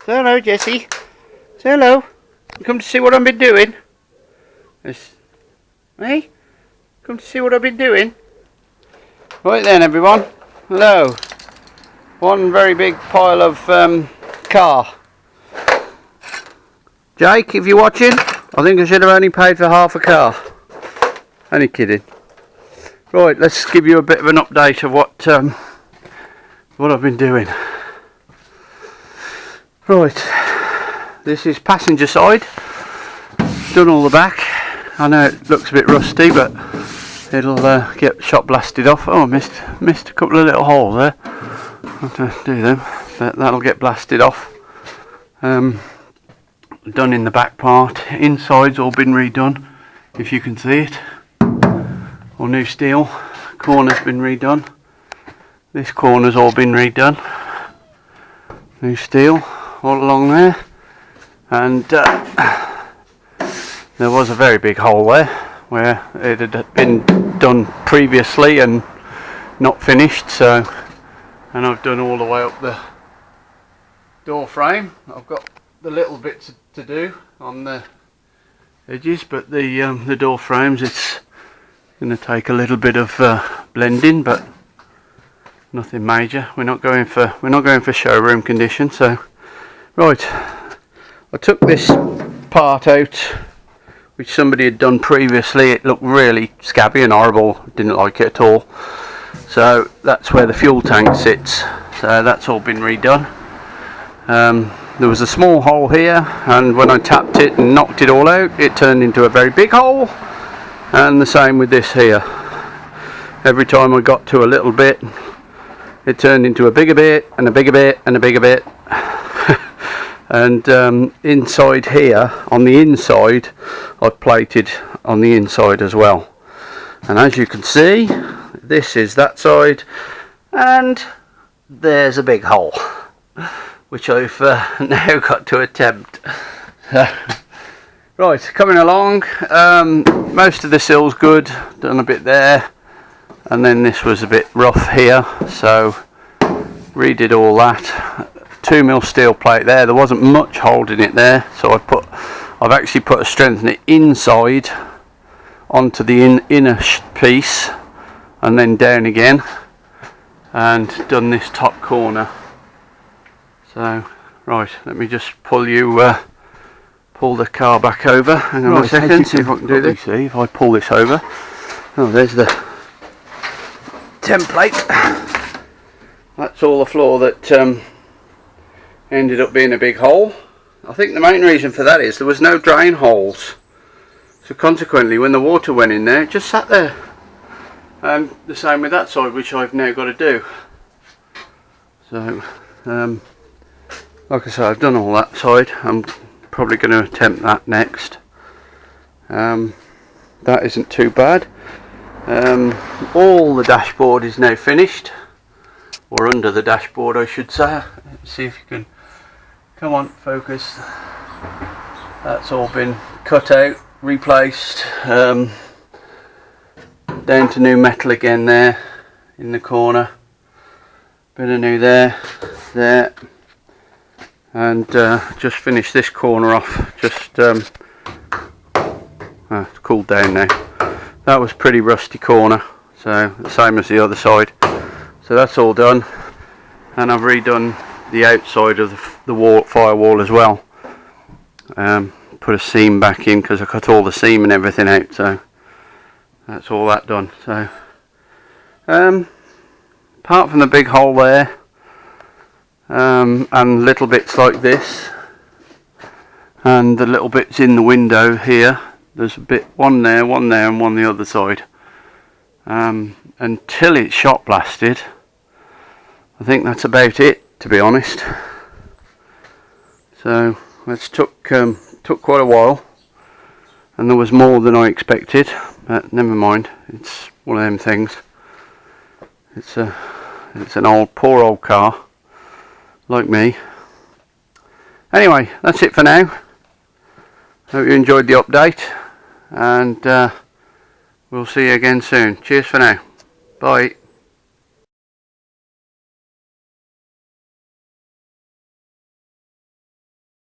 Say hello, Jessie. Say hello. You come to see what I've been doing? Yes. Hey? Come to see what I've been doing? Right then, everyone. Hello. One very big pile of car. Jake, if you're watching, I think I should have only paid for half a car. Only kidding. Right, let's give you a bit of an update of what I've been doing. Right, this is passenger side. Done all the back. I know it looks a bit rusty, but it'll get shot blasted off. Oh, I missed a couple of little holes there. I'll have to do them, but that'll get blasted off. Done in the back part. Inside's all been redone, if you can see it. All new steel. Corner's been redone. This corner's all been redone. New steel all along there. And there was a very big hole there where it had been done previously and not finished. So, and I've done all the way up the door frame. I've got the little bits to do on the edges, but the door frames, it's going to take a little bit of blending, but nothing major. We're not going for showroom condition. So right, I took this part out which somebody had done previously. It looked really scabby and horrible. Didn't like it at all. So that's where the fuel tank sits. So that's all been redone. There was a small hole here, and when I tapped it and knocked it all out, it turned into a very big hole. And the same with this here. Every time I got to a little bit, it turned into a bigger bit and a bigger bit and a bigger bit. And inside here, on the inside, I've plated on the inside as well. And as you can see, this is that side, and there's a big hole, which I've now got to attempt. Right, coming along. Most of the sill's good. Done a bit there, and then this was a bit rough here, so redid all that. 2mm steel plate there. There wasn't much holding it there, so I've actually put a strengthener inside onto the inner piece, and then down again, and done this top corner. So right, let me just pull the car back over. Hang on a second, see if I can do this. See if I pull this over. Oh, there's the template. That's all the floor that ended up being a big hole. I think the main reason for that is there was no drain holes, so consequently when the water went in there, it just sat there. And the same with that side, which I've now got to do. So like I said, I've done all that side. I'm probably going to attempt that next. That isn't too bad. All the dashboard is now finished, or under the dashboard I should say. Let's see if you can, come on, focus. That's all been cut out, replaced, down to new metal again there in the corner, bit of new there, and just finished this corner off. Just it's cooled down now. That was pretty rusty corner, so the same as the other side. So that's all done, and I've redone the outside of the firewall as well. Put a seam back in because I cut all the seam and everything out. So that's all that done. So apart from the big hole there, and little bits like this, and the little bits in the window here, there's a bit, one there and one the other side. Until it's shot blasted, I think that's about it, to be honest. So it's took quite a while, and there was more than I expected, but never mind. It's one of them things. It's an poor old car, like me. Anyway, that's it for now. Hope you enjoyed the update, and we'll see you again soon. Cheers for now. Bye.